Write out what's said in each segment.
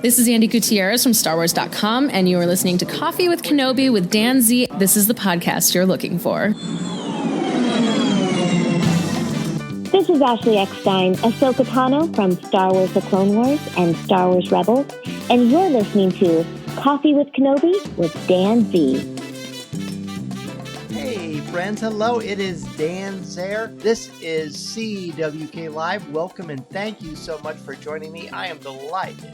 This is Andy Gutierrez from StarWars.com, and you are listening to Coffee with Kenobi with Dan Z. This is the podcast you're looking for. This is Ashley Eckstein, Ahsoka Tano from Star Wars The Clone Wars and Star Wars Rebels, and you're listening to Coffee with Kenobi with Dan Z. Hey friends, hello, it is Dan Zehr. This is CWK Live. Welcome and thank you so much for joining me. I am delighted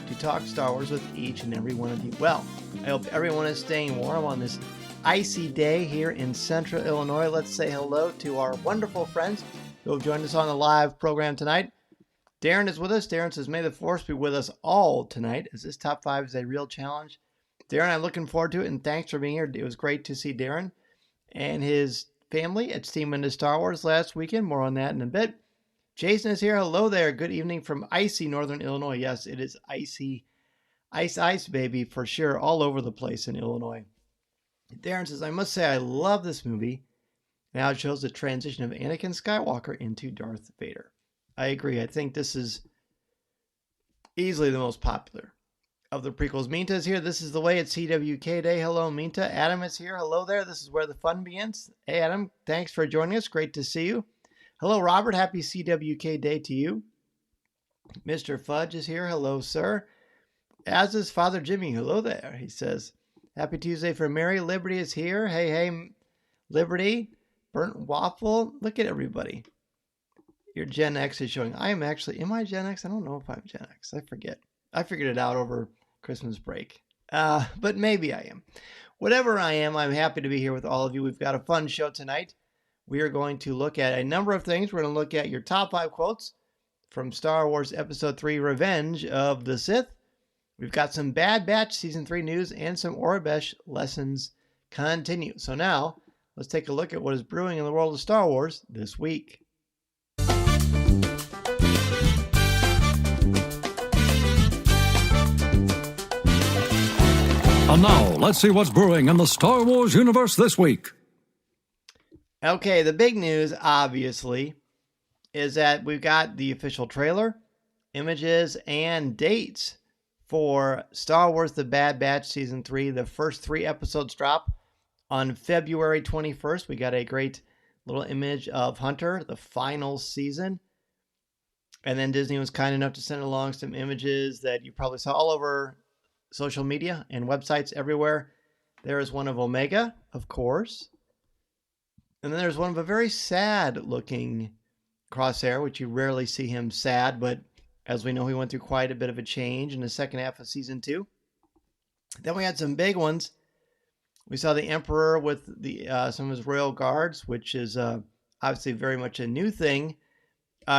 to talk Star Wars with each and every one of you. Well, I hope everyone is staying warm on this icy day here in central Illinois. Let's say hello to our wonderful friends who have joined us on the live program tonight. Darren is with us. Darren says, may the force be with us all tonight, as this top 5 is a real challenge. Darren, I'm looking forward to it, and thanks for being here. It was great to see Darren and his family at Steam Into Star Wars last weekend. More on that in a bit. Jason is here. Hello there. Good evening from icy northern Illinois. Yes, it is icy. Ice, baby, for sure, all over the place in Illinois. Darren says, I must say I love this movie. Now it shows the transition of Anakin Skywalker into Darth Vader. I agree. I think this is easily the most popular of the prequels. Minta is here. This is the way at CWK Day. Hello, Minta. Adam is here. Hello there. This is where the fun begins. Hey, Adam. Thanks for joining us. Great to see you. Hello, Robert. Happy CWK Day to you. Mr. Fudge is here. Hello, sir. As is Father Jimmy. Hello there. He says, happy Tuesday for Mary. Liberty is here. Hey, Liberty. Burnt waffle. Look at everybody. Your Gen X is showing. Am I Gen X? I don't know if I'm Gen X. I forget. I figured it out over Christmas break. But maybe I am. Whatever I am, I'm happy to be here with all of you. We've got a fun show tonight. We are going to look at a number of things. We're going to look at your top 5 quotes from Star Wars Episode 3, Revenge of the Sith. We've got some Bad Batch Season 3 news and some Aurebesh lessons continue. So now, let's take a look at what is brewing in the world of Star Wars this week. And now, let's see what's brewing in the Star Wars universe this week. Okay, the big news, obviously, is that we've got the official trailer, images, and dates for Star Wars The Bad Batch Season 3. The first 3 episodes drop on February 21st. We got a great little image of Hunter, the final season. And then Disney was kind enough to send along some images that you probably saw all over social media and websites everywhere. There is one of Omega, of course. And then there's one of a very sad-looking Crosshair, which you rarely see him sad, but as we know, he went through quite a bit of a change in the second half of Season 2. Then we had some big ones. We saw the Emperor with the some of his royal guards, which is obviously very much a new thing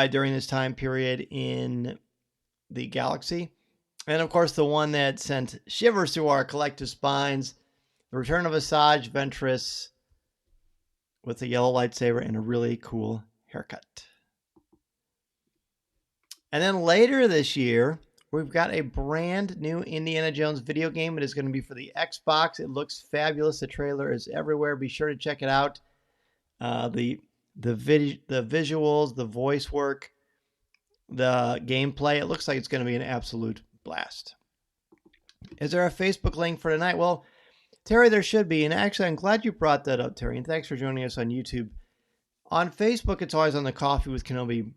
during this time period in the galaxy. And of course, the one that sent shivers through our collective spines, the return of Asajj Ventress with a yellow lightsaber and a really cool haircut. And then later this year, we've got a brand new Indiana Jones video game. It is going to be for the Xbox. It looks fabulous. The trailer is everywhere. Be sure to check it out. The visuals, the voice work, the gameplay. It looks like it's going to be an absolute blast. Is there a Facebook link for tonight? Well, Terry, there should be. And actually, I'm glad you brought that up, Terry. And thanks for joining us on YouTube. On Facebook, it's always on the Coffee with Kenobi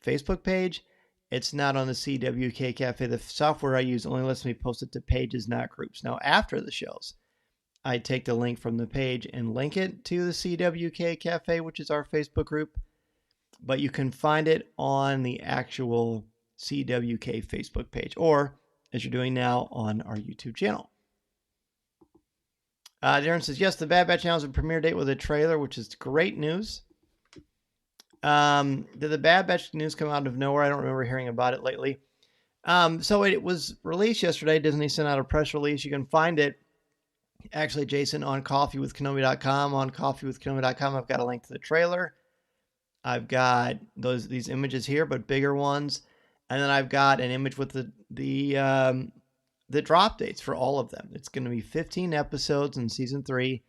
Facebook page. It's not on the CWK Cafe. The software I use only lets me post it to pages, not groups. Now, after the shows, I take the link from the page and link it to the CWK Cafe, which is our Facebook group. But you can find it on the actual CWK Facebook page, or as you're doing now on our YouTube channel. Darren says, yes, the Bad Batch announced a premiere date with a trailer, which is great news. Did the Bad Batch news come out of nowhere? I don't remember hearing about it lately. So it was released yesterday. Disney sent out a press release. You can find it, actually, Jason, on coffeewithkenobi.com. On coffeewithkenobi.com, I've got a link to the trailer. I've got these images here, but bigger ones. And then I've got an image with the drop dates for all of them. It's going to be 15 episodes in Season 3.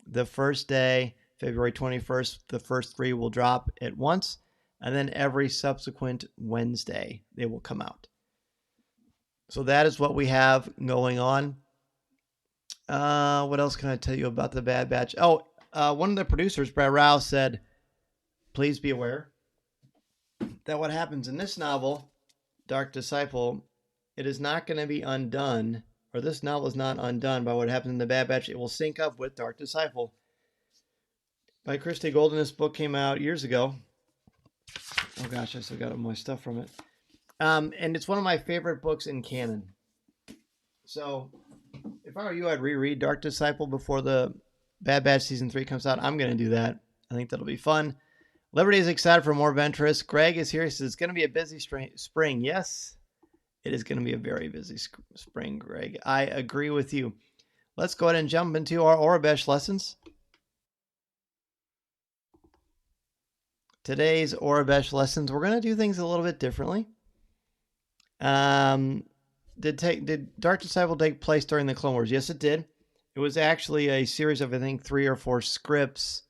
The first day, February 21st, the first 3 will drop at once. And then every subsequent Wednesday, they will come out. So that is what we have going on. What else can I tell you about the Bad Batch? Oh, one of the producers, Brad Rouse, said, please be aware that what happens in this novel, Dark Disciple, it is not going to be undone, or this novel is not undone by what happens in the Bad Batch. It will sync up with Dark Disciple. By Christy Golden, this book came out years ago. Oh gosh, I still got my stuff from it. And it's one of my favorite books in canon. So if I were you, I'd reread Dark Disciple before the Bad Batch Season 3 comes out. I'm going to do that. I think that'll be fun. Liberty is excited for more Ventress. Greg is here. He says it's going to be a busy spring. Yes, it is going to be a very busy spring, Greg. I agree with you. Let's go ahead and jump into our Aurebesh lessons. Today's Aurebesh lessons, we're going to do things a little bit differently. Did Dark Disciple take place during the Clone Wars? Yes, it did. It was actually a series of, I think, 3 or 4 scripts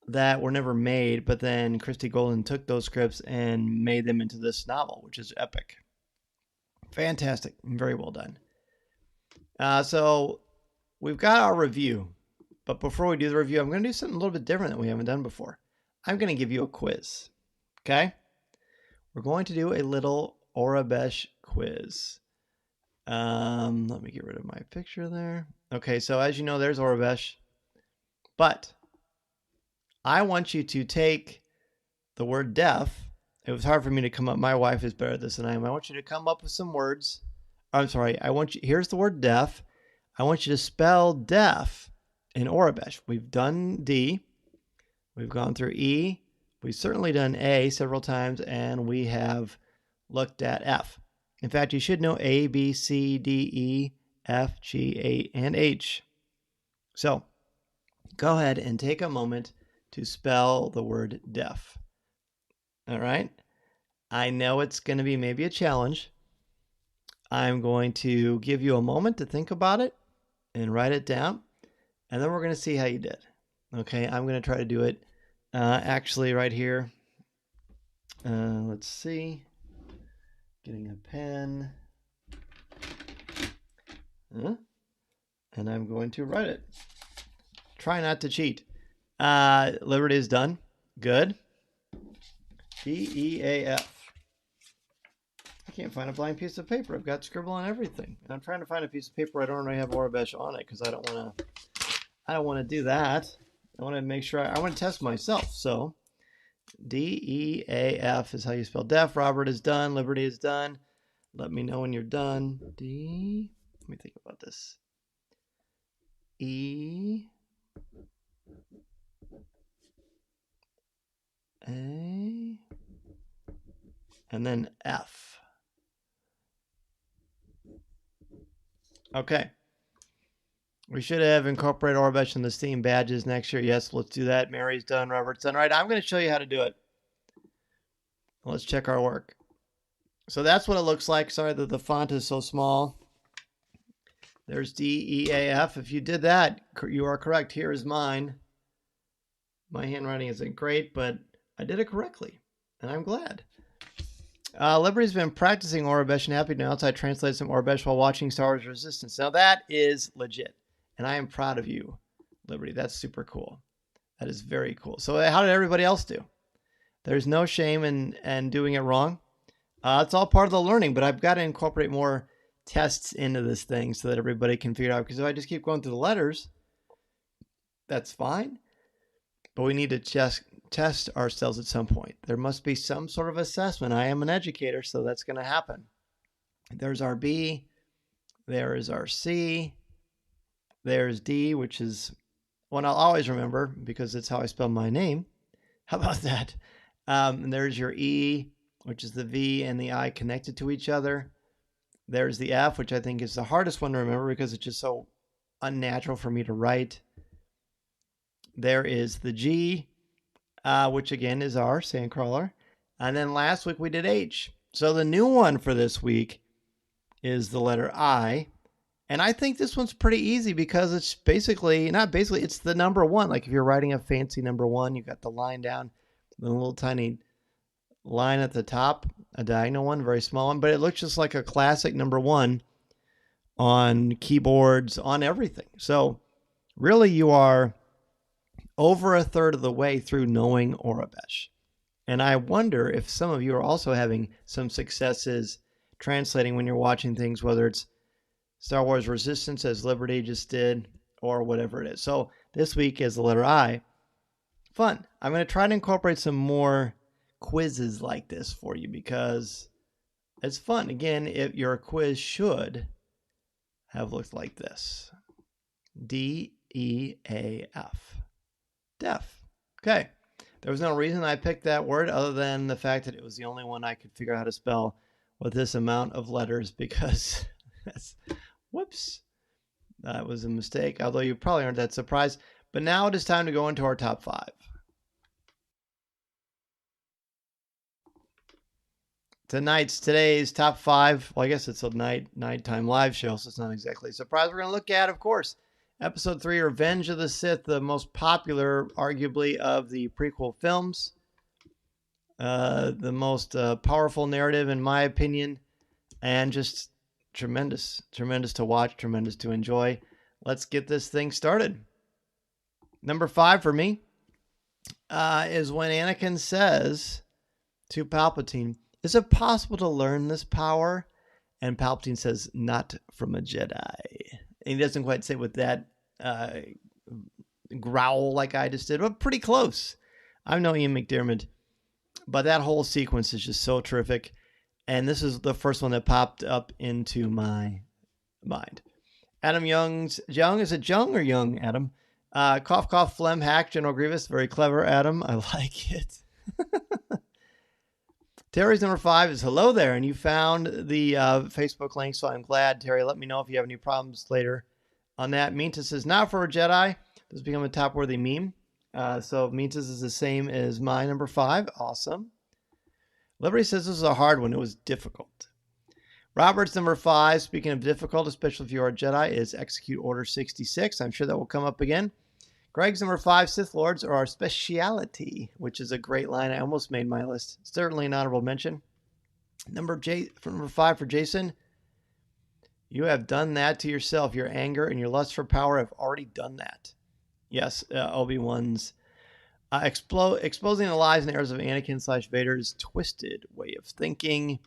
that were never made, but then Christy Golden took those scripts and made them into this novel, which is epic. Fantastic. Very well done. So we've got our review, but before we do the review, I'm going to do something a little bit different that we haven't done before. I'm going to give you a quiz. Okay? We're going to do a little Aurebesh quiz. Let me get rid of my picture there. Okay, so as you know, there's Aurebesh. But I want you to take the word deaf. It was hard for me to come up. My wife is better at this than I am. I want you to come up with some words. I'm sorry. Here's the word deaf. I want you to spell deaf in Aurebesh. We've done D. We've gone through E. We've certainly done A several times, and we have looked at F. In fact, you should know A, B, C, D, E, F, G, A, and H. So go ahead and take a moment to spell the word deaf. All right? I know it's going to be maybe a challenge. I'm going to give you a moment to think about it and write it down, and then we're going to see how you did. Okay, I'm going to try to do it actually right here. Let's see. Getting a pen. And I'm going to write it. Try not to cheat. Liberty is done. Good. DEAF. I can't find a blank piece of paper. I've got scribble on everything. And I'm trying to find a piece of paper I don't already have Aurebesh on it because I don't want to do that. I want to make sure I want to test myself. So DEAF is how you spell deaf. Robert is done. Liberty is done. Let me know when you're done. Let me think about this. E A and then F. Okay. We should have incorporated Aurebesh in the Steam badges next year. Yes, let's do that. Mary's done. Robert's done. All right, I'm going to show you how to do it. Let's check our work. So that's what it looks like. Sorry that the font is so small. There's DEAF. If you did that, you are correct. Here is mine. My handwriting isn't great, but I did it correctly, and I'm glad. Liberty's been practicing Aurebesh and happy to announce I translated some Aurebesh while watching Star Wars Resistance. Now that is legit, and I am proud of you, Liberty. That's super cool. That is very cool. So how did everybody else do? There's no shame in doing it wrong. It's all part of the learning, but I've got to incorporate more tests into this thing so that everybody can figure it out. Because if I just keep going through the letters, that's fine. But we need to just test ourselves at some point. There must be some sort of assessment. I am an educator, so that's going to happen. There's our B. There is our C. There's D, which is one I'll always remember because it's how I spell my name. How about that? And there's your E, which is the V and the I connected to each other. There's the F, which I think is the hardest one to remember because it's just so unnatural for me to write. There is the G, which again is our sandcrawler. And then last week we did H. So the new one for this week is the letter I. And I think this one's pretty easy because it's it's the number 1. Like if you're writing a fancy number 1, you've got the line down, the little tiny line at the top, a diagonal one, very small one, but it looks just like a classic number 1 on keyboards, on everything. So really you are over a third of the way through knowing Aurebesh. And I wonder if some of you are also having some successes translating when you're watching things, whether it's Star Wars Resistance as Liberty just did, or whatever it is. So this week is the letter I. Fun. I'm going to try to incorporate some more quizzes like this for you because it's fun. Again, if your quiz should have looked like this. D-E-A-F. Deaf. Okay. There was no reason I picked that word other than the fact that it was the only one I could figure out how to spell with this amount of letters because whoops. That was a mistake, although you probably aren't that surprised. But now it is time to go into our top 5. Today's top 5, well, I guess it's a nighttime live show, so it's not exactly a surprise. We're going to look at, of course, Episode 3, Revenge of the Sith, the most popular, arguably, of the prequel films. The most powerful narrative, in my opinion, and just tremendous to watch, tremendous to enjoy. Let's get this thing started. Number 5 for me is when Anakin says to Palpatine, "Is it possible to learn this power?" And Palpatine says, "Not from a Jedi." And he doesn't quite say with that growl like I just did, but pretty close. I'm no Ian McDiarmid, but that whole sequence is just so terrific. And this is the first one that popped up into my mind. Adam Young, is it Jung or Young, Adam? Cough, cough, phlegm, hack, General Grievous. Very clever, Adam. I like it. Terry's number 5 is hello there, and you found the Facebook link, so I'm glad. Terry, let me know if you have any problems later on that. Minta says, not for a Jedi. This has become a top-worthy meme. So Minta's is the same as my number 5. Awesome. Liberty says this is a hard one. It was difficult. Robert's number 5, speaking of difficult, especially if you are a Jedi, is Execute Order 66. I'm sure that will come up again. Greg's number 5, Sith Lords are our speciality, which is a great line. I almost made my list. Certainly an honorable mention. Number 5 for Jason, you have done that to yourself. Your anger and your lust for power have already done that. Yes, Obi-Wan's exposing the lies and errors of Anakin / Vader's twisted way of thinking.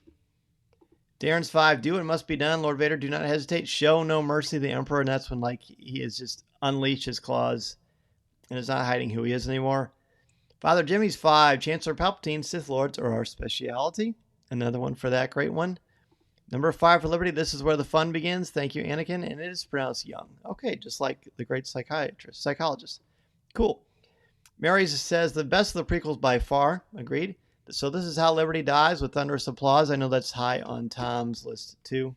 Darren's 5, do what must be done. Lord Vader, do not hesitate. Show no mercy to the Emperor. And that's when he has just unleashed his claws and is not hiding who he is anymore. Father Jimmy's 5, Chancellor Palpatine, Sith Lords are our speciality. Another one for that great one. Number 5 for Liberty, this is where the fun begins. Thank you, Anakin. And it is pronounced Young. Okay, just like the great psychologist. Cool. Mary says, the best of the prequels by far. Agreed. So this is how Liberty dies, with thunderous applause. I know that's high on Tom's list too.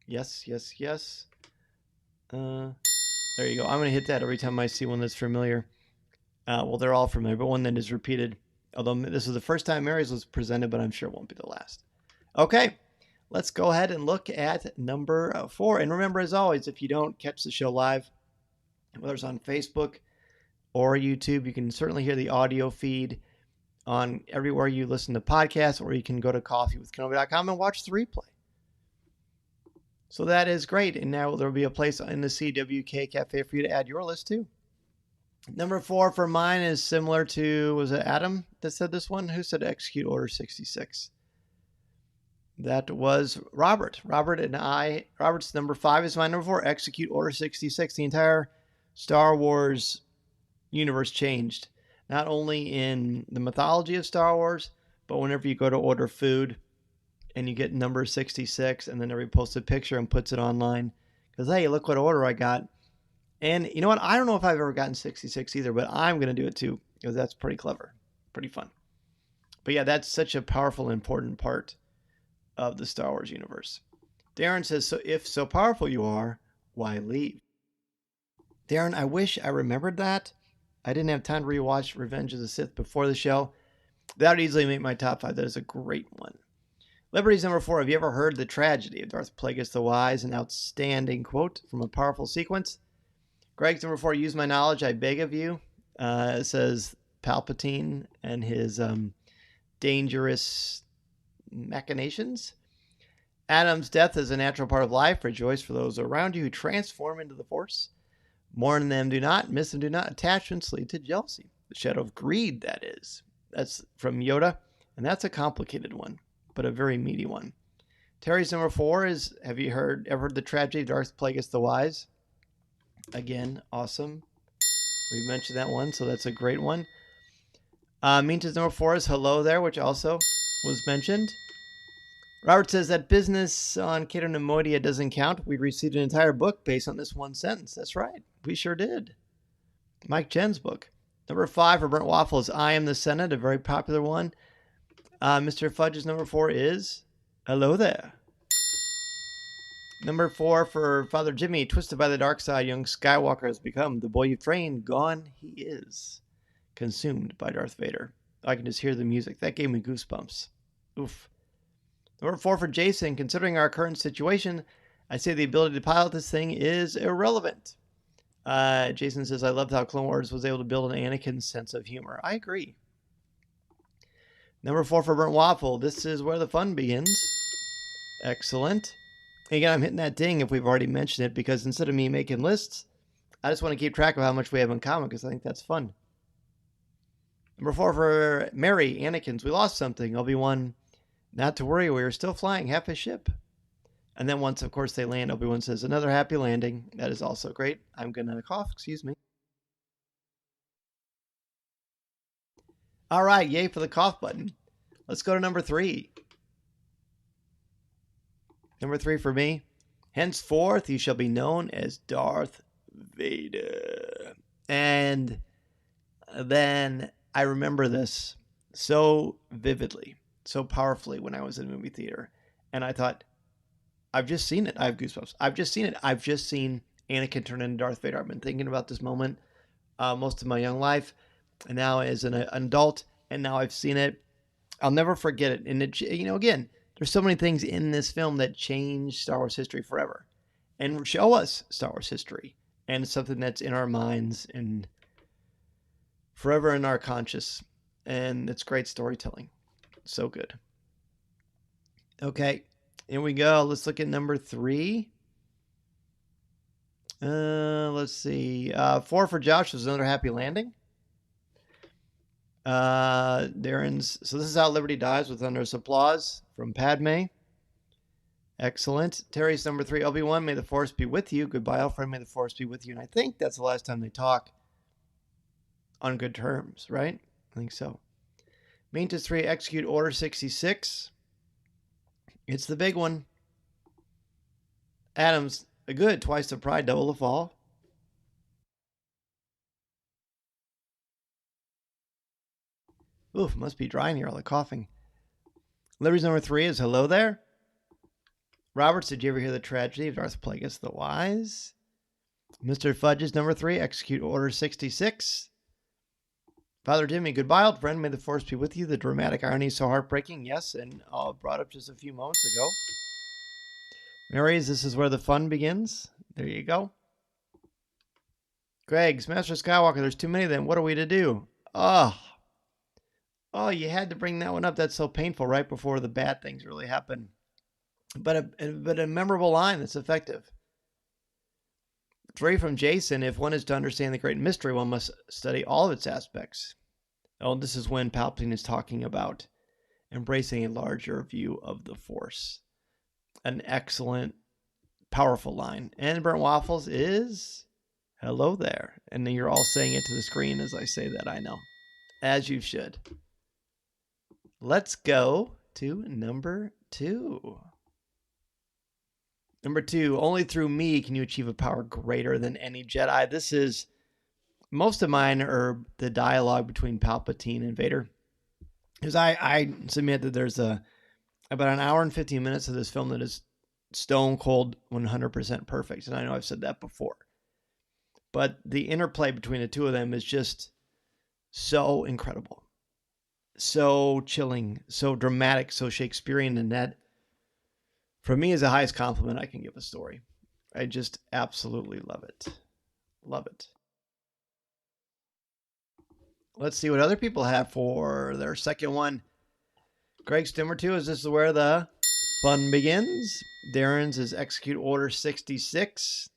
Yes. There you go. I'm going to hit that every time I see one that's familiar. Well, they're all familiar, but one that is repeated. Although this is the first time Mary's was presented, but I'm sure it won't be the last. Okay, let's go ahead and look at number 4. And remember, as always, if you don't catch the show live, whether it's on Facebook or YouTube, you can certainly hear the audio feed on everywhere you listen to podcasts, or you can go to coffeewithkenobi.com and watch the replay. So that is great. And now there will be a place in the CWK Cafe for you to add your list too. Number 4 for mine is similar to, was it Adam that said this one? Who said Execute Order 66? That was Robert. Robert's number 5 is my number 4, Execute Order 66. The entire Star Wars universe changed. Not only in the mythology of Star Wars, but whenever you go to order food and you get number 66 and then everybody posts a picture and puts it online. Because, hey, look what order I got. And you know what? I don't know if I've ever gotten 66 either, but I'm going to do it too. Because that's pretty clever. Pretty fun. But yeah, that's such a powerful, important part of the Star Wars universe. Darren says, so if so powerful you are, why leave? Darren, I wish I remembered that. I didn't have time to rewatch Revenge of the Sith before the show. That would easily make my top 5. That is a great one. Liberty's number 4. Have you ever heard the tragedy of Darth Plagueis the Wise? An outstanding quote from a powerful sequence. Greg's number 4. Use my knowledge, I beg of you. It says Palpatine and his dangerous machinations. Adam's death is a natural part of life. Rejoice for those around you who transform into the Force. Mourn them do not, miss them do not. Attachments lead to jealousy. The shadow of greed, that is. That's from Yoda, and that's a complicated one, but a very meaty one. Terry's number 4 is, have you ever heard the tragedy of Darth Plagueis the Wise? Again, awesome. We mentioned that one, so that's a great one. Minta's number 4 is Hello There, which also was mentioned. Robert says that business on Cato Nemoidia doesn't count. We received an entire book based on this one sentence. That's right. We sure did. Mike Chen's book. Number 5 for Burnt Waffle is I Am the Senate, a very popular one. Mr. Fudge's number 4 is Hello There. Number 4 for Father Jimmy, Twisted by the Dark Side, young Skywalker has become the boy you've trained. Gone he is. Consumed by Darth Vader. I can just hear the music. That gave me goosebumps. Oof. Number 4 for Jason, considering our current situation, I say the ability to pilot this thing is irrelevant. Jason says, I loved how Clone Wars was able to build an Anakin sense of humor. I agree. Number 4 for Burnt Waffle, this is where the fun begins. Excellent. Again, I'm hitting that ding if we've already mentioned it, because instead of me making lists, I just want to keep track of how much we have in common, because I think that's fun. Number 4 for Mary, Anakin's, we lost something. Obi-Wan, not to worry, we are still flying half a ship. And then once, of course, they land, Obi-Wan says, another happy landing. That is also great. I'm going to cough, excuse me. All right, yay for the cough button. Let's go to number 3. Number 3 for me. Henceforth, you shall be known as Darth Vader. And then I remember this so vividly, so powerfully when I was in a movie theater. And I thought, I've just seen it. I have goosebumps. I've just seen it. I've just seen Anakin turn into Darth Vader. I've been thinking about this moment most of my young life. And now as an adult, and now I've seen it. I'll never forget it. And it, again, there's so many things in this film that change Star Wars history forever and show us Star Wars history. And it's something that's in our minds and forever in our conscious. And it's great storytelling. So good. Okay, here we go. Let's look at number 3. Let's see. 4 for Josh was another happy landing. Darren's, so this is how Liberty dies, with thunderous applause from Padme. Excellent. Terry's number 3, Obi-Wan, may the Force be with you. Goodbye, Alfred, may the Force be with you. And I think that's the last time they talk on good terms, right? I think so. Mintus 3, execute Order 66. It's the big one. Adams, a good, twice the pride, double the fall. Oof, must be dry in here, all the coughing. Liberty's number 3 is Hello There. Roberts, did you ever hear the tragedy of Darth Plagueis the Wise? Mr. Fudge's number 3, execute Order 66. Father Jimmy, goodbye, old friend. May the Force be with you. The dramatic irony is so heartbreaking. Yes, and brought up just a few moments ago. Mary's, this is where the fun begins. There you go. Greg's, Master Skywalker, there's too many of them. What are we to do? Oh, you had to bring that one up. That's so painful right before the bad things really happen. But a memorable line that's effective. 3 from Jason, if one is to understand the great mystery, one must study all of its aspects. Oh, this is when Palpatine is talking about embracing a larger view of the Force. An excellent, powerful line. And Burnt Waffles is Hello There. And then you're all saying it to the screen as I say that, I know. As you should. Let's go to number 2. Number 2, only through me can you achieve a power greater than any Jedi. This is, most of mine are the dialogue between Palpatine and Vader. Because I submit that there's about an hour and 15 minutes of this film that is stone cold 100% perfect. And I know I've said that before. But the interplay between the two of them is just so incredible. So chilling, so dramatic, so Shakespearean, and that, for me, is the highest compliment I can give a story. I just absolutely love it. Love it. Let's see what other people have for their second one. Greg's number 2 is this is where the fun begins. Darren's is Execute Order 66.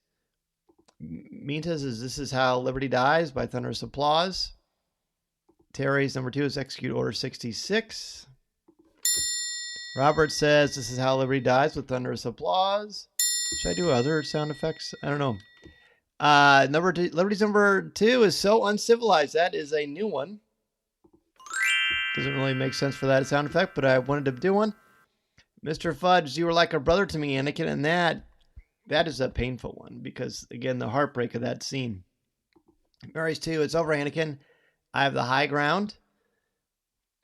Minta's is This Is How Liberty Dies by thunderous applause. Terry's number 2 is Execute Order 66. Robert says This Is How Liberty Dies with thunderous applause. Should I do other sound effects? I don't know. Liberty's number 2 is So Uncivilized. That is a new one. Doesn't really make sense for that sound effect, but I wanted to do one. Mr. Fudge, you were like a brother to me, Anakin, and that is a painful one because, again, the heartbreak of that scene. Mary's 2, it's over, Anakin. I have the high ground.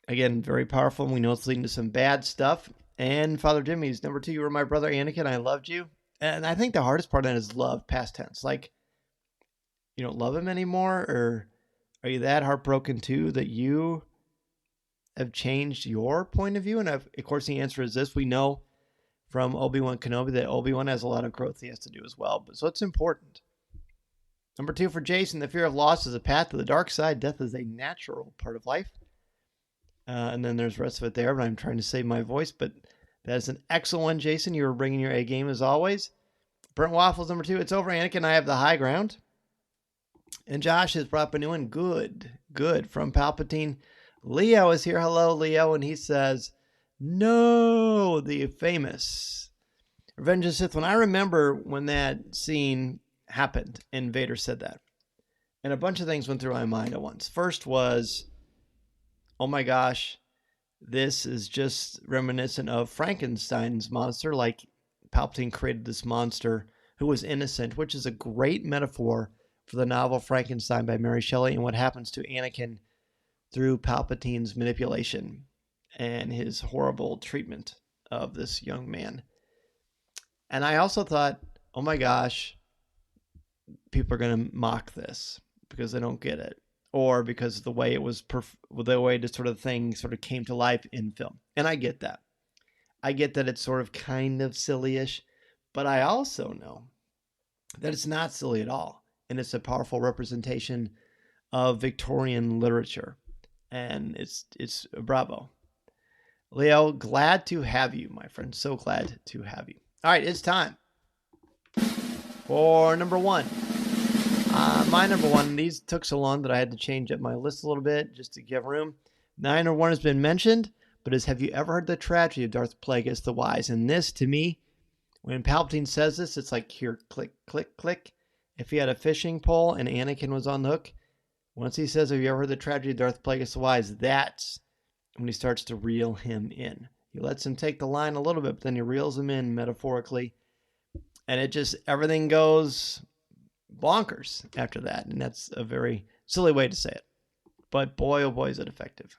Again, very powerful, and we know it's leading to some bad stuff. And Father Jimmy's number 2, you were my brother, Anakin, I loved you. And I think the hardest part of that is love, past tense. Like, you don't love him anymore, or are you that heartbroken too that you have changed your point of view? And of course, the answer is this. We know from Obi-Wan Kenobi that Obi-Wan has a lot of growth he has to do as well. So it's important. Number 2 for Jason, the fear of loss is a path to the dark side. Death is a natural part of life. And then there's the rest of it there, but I'm trying to save my voice. But that is an excellent one, Jason. You were bringing your A game as always. Burnt Waffles, number 2, it's over, Anakin. I have the high ground. And Josh has brought up a new one. Good. From Palpatine. Leo is here. Hello, Leo. And he says, no, the famous Revenge of the Sith. When I remember when that scene happened and Vader said that, and a bunch of things went through my mind at once. First was, oh my gosh, this is just reminiscent of Frankenstein's monster. Like Palpatine created this monster who was innocent, which is a great metaphor for the novel Frankenstein by Mary Shelley and what happens to Anakin through Palpatine's manipulation and his horrible treatment of this young man. And I also thought, oh my gosh, people are going to mock this because they don't get it, or because the way it was, the way this sort of thing sort of came to life in film. And I get that. I get that it's sort of kind of silly-ish, but I also know that it's not silly at all. And it's a powerful representation of Victorian literature. And it's bravo. Leo, glad to have you, my friend. So glad to have you. All right, it's time for number 1. My number 1, these took so long that I had to change up my list a little bit just to give room. 9 or 1 has been mentioned, but have you ever heard the tragedy of Darth Plagueis the Wise? And this, to me, when Palpatine says this, it's like, here, click, click, click. If he had a fishing pole and Anakin was on the hook, once he says, have you ever heard the tragedy of Darth Plagueis the Wise? That's when he starts to reel him in. He lets him take the line a little bit, but then he reels him in metaphorically. And it just, everything goes bonkers after that. And that's a very silly way to say it. But boy, oh boy, is it effective.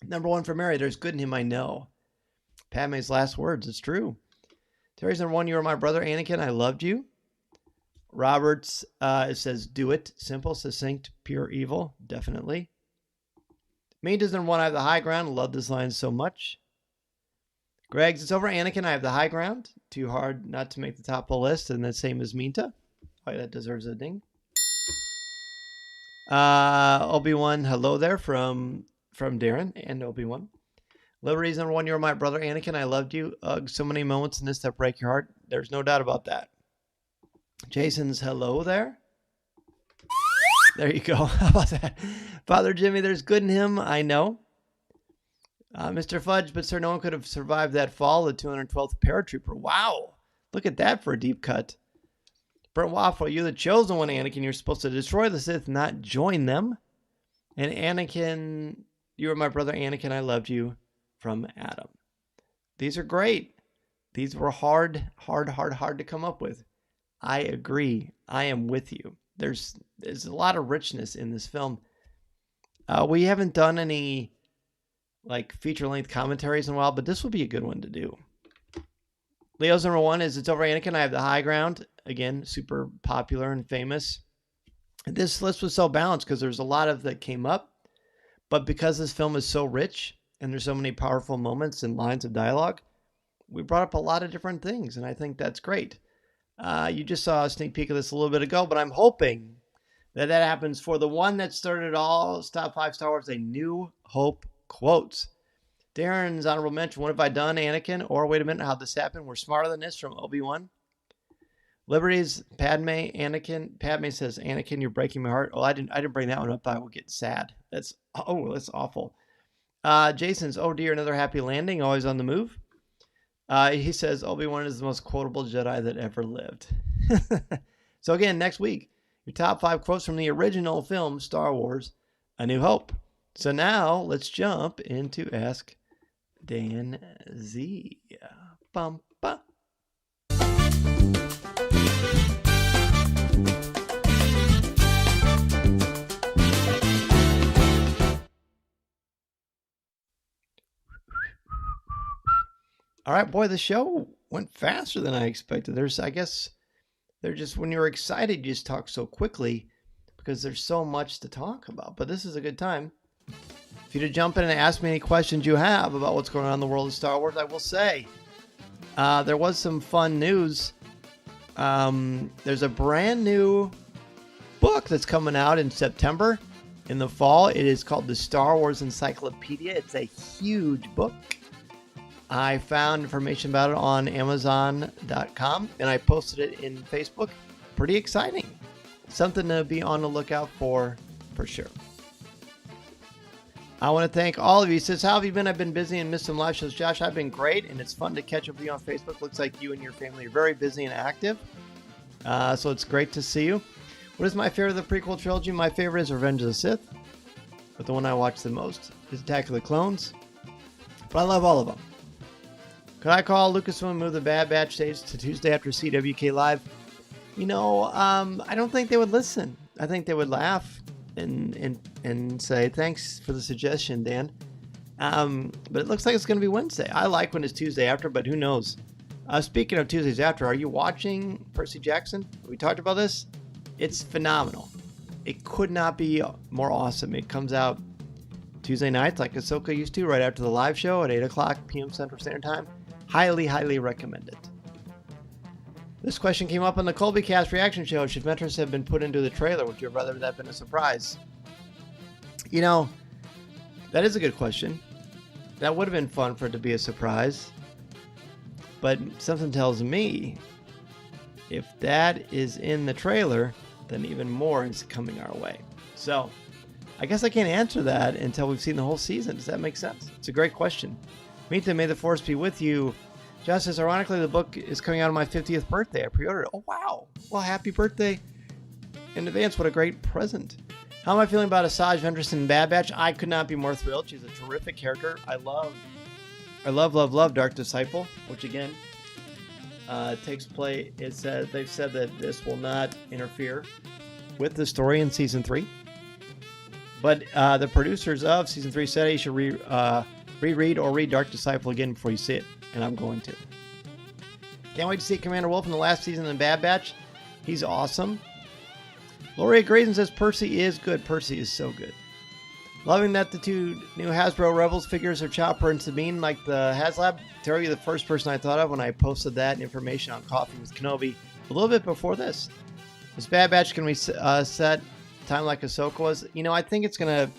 Number 1 for Mary, there's good in him, I know. Padme's last words, it's true. Terry's number 1, you were my brother, Anakin, I loved you. Roberts, it says, do it. Simple, succinct, pure evil. Definitely. Main does number 1, I have the high ground. Love this line so much. Greg's, it's over, Anakin, I have the high ground. Too hard not to make the top of the list. And the same as Minta. Oh, that deserves a ding. Obi-Wan, hello there from Darren and Obi-Wan. Liberty's number 1, you're my brother, Anakin, I loved you. So many moments in this that break your heart. There's no doubt about that. Jason's hello there. There you go. How about that? Father Jimmy, there's good in him, I know. Mr. Fudge, but sir, no one could have survived that fall. The 212th paratrooper. Wow. Look at that for a deep cut. Burnt Waffle, you're the chosen one, Anakin. You're supposed to destroy the Sith, not join them. And Anakin, you were my brother, Anakin. I loved you, from Adam. These are great. These were hard to come up with. I agree. I am with you. There's a lot of richness in this film. We haven't done any like feature-length commentaries in a while, but this will be a good one to do. Leo's number 1 is It's Over, Anakin. I have the high ground. Again, super popular and famous. This list was so balanced because there's a lot of that came up, but because this film is so rich and there's so many powerful moments and lines of dialogue, we brought up a lot of different things, and I think that's great. You just saw a sneak peek of this a little bit ago, but I'm hoping that happens for the one that started all Top 5 Star Wars, A New Hope quotes. Darren's honorable mention. What have I done, Anakin? Or wait a minute, how'd this happen? We're smarter than this from Obi-Wan. Liberties, Padme, Anakin. Padme says, Anakin, you're breaking my heart. Oh, I didn't bring that one up. I will get sad. That's awful. Jason's, oh dear, another happy landing. Always on the move. He says, Obi-Wan is the most quotable Jedi that ever lived. So again, next week, your top 5 quotes from the original film, Star Wars, A New Hope. So now let's jump into Ask Dan Z. Bum, bum. All right, boy, the show went faster than I expected. I guess they're just, when you're excited, you just talk so quickly because there's so much to talk about. But this is a good time for you to jump in and ask me any questions you have about what's going on in the world of Star Wars. I will say, there was some fun news. There's a brand new book that's coming out in September in the fall. It is called the Star Wars Encyclopedia. It's a huge book. I found information about it on Amazon.com and I posted it in Facebook. Pretty exciting. Something to be on the lookout for sure. I want to thank all of you. He says, how have you been? I've been busy and missed some live shows. Josh, I've been great and it's fun to catch up with you on Facebook. Looks like you and your family are very busy and active. So it's great to see you. What is my favorite of the prequel trilogy? My favorite is Revenge of the Sith. But the one I watch the most is Attack of the Clones. But I love all of them. Could I call Lucasfilm and move the Bad Batch stage to Tuesday after CWK Live? I don't think they would listen. I think they would laugh and say, thanks for the suggestion, Dan. But it looks like it's going to be Wednesday. I like when it's Tuesday after, but who knows? Speaking of Tuesdays after, are you watching Percy Jackson? We talked about this. It's phenomenal. It could not be more awesome. It comes out Tuesday nights like Ahsoka used to, right after the live show at 8 o'clock p.m. Central Standard Time. Highly, highly recommend it. This question came up on the Colby Cast reaction show. Should Ventress have been put into the trailer? Would you have rather that been a surprise? That is a good question. That would have been fun for it to be a surprise. But something tells me if that is in the trailer, then even more is coming our way. So I guess I can't answer that until we've seen the whole season. Does that make sense? It's a great question. Meet May the Force be with you. Josh says, ironically, the book is coming out on my 50th birthday. I pre-ordered it. Oh, wow. Well, happy birthday in advance. What a great present. How am I feeling about Asajj Ventress in Bad Batch? I could not be more thrilled. She's a terrific character. I love Dark Disciple, which again takes place. They've said that this will not interfere with the story in season 3. But the producers of season 3 said you should reread or read Dark Disciple again before you see it, and I'm going to. Can't wait to see Commander Wolf in the last season in Bad Batch. He's awesome. Lori agrees and says Percy is good. Percy is so good. Loving that the 2 new Hasbro Rebels figures are Chopper and Sabine like the HasLab. Terry, the first person I thought of when I posted that information on Coffee with Kenobi a little bit before this. This Bad Batch can we set time like Ahsoka was? I think it's going to...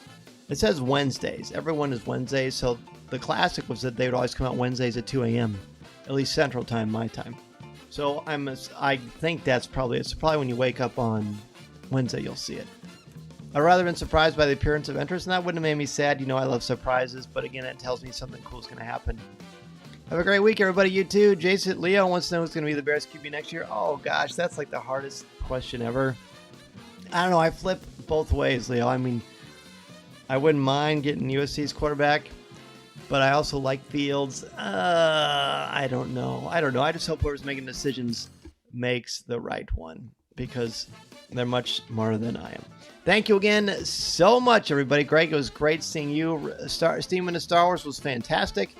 It says Wednesdays. Everyone is Wednesdays, so the classic was that they would always come out Wednesdays at 2 a.m., at least Central Time, my time. So I think that's probably it's probably when you wake up on Wednesday you'll see it. I'd rather been surprised by the appearance of Ventress, and that wouldn't have made me sad. I love surprises, but again, it tells me something cool is going to happen. Have a great week, everybody. You too. Jason Leo wants to know who's going to be the Bears QB next year. Oh gosh, that's like the hardest question ever. I don't know. I flip both ways, Leo. I wouldn't mind getting USC's quarterback, but I also like Fields. I don't know. I just hope whoever's making decisions makes the right one because they're much smarter than I am. Thank you again so much, everybody. Greg, it was great seeing you. Steam into Star Wars was fantastic.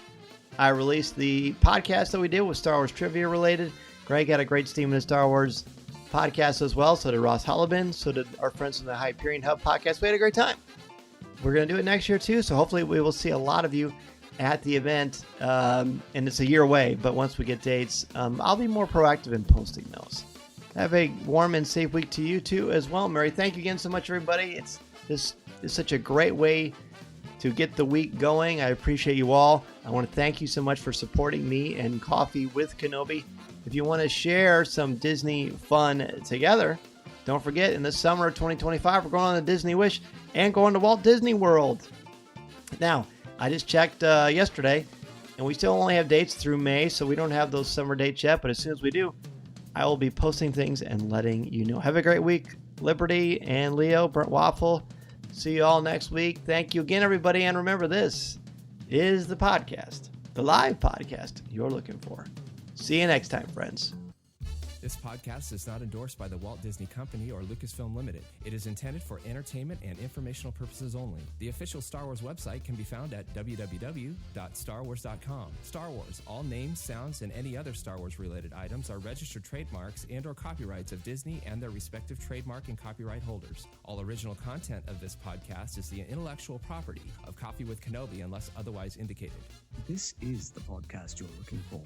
I released the podcast that we did with Star Wars trivia related. Greg had a great Steam into Star Wars podcast as well. So did Ross Hollabin. So did our friends from the Hyperion Hub podcast. We had a great time. We're going to do it next year too. So hopefully we will see a lot of you at the event. And it's a year away, but once we get dates, I'll be more proactive in posting those. Have a warm and safe week to you too as well, Mary. Thank you again so much, everybody. This is such a great way to get the week going. I appreciate you all. I want to thank you so much for supporting me and Coffee with Kenobi. If you want to share some Disney fun together, don't forget, in the summer of 2025, we're going on a Disney Wish and going to Walt Disney World. Now, I just checked yesterday, and we still only have dates through May, so we don't have those summer dates yet, but as soon as we do, I will be posting things and letting you know. Have a great week, Liberty and Leo, Burnt Waffle. See you all next week. Thank you again, everybody. And remember, this is the podcast, the live podcast you're looking for. See you next time, friends. This podcast is not endorsed by the Walt Disney Company or Lucasfilm Limited. It is intended for entertainment and informational purposes only. The official Star Wars website can be found at www.starwars.com. Star Wars, all names, sounds, and any other Star Wars-related items are registered trademarks and or copyrights of Disney and their respective trademark and copyright holders. All original content of this podcast is the intellectual property of Coffee with Kenobi unless otherwise indicated. This is the podcast you're looking for.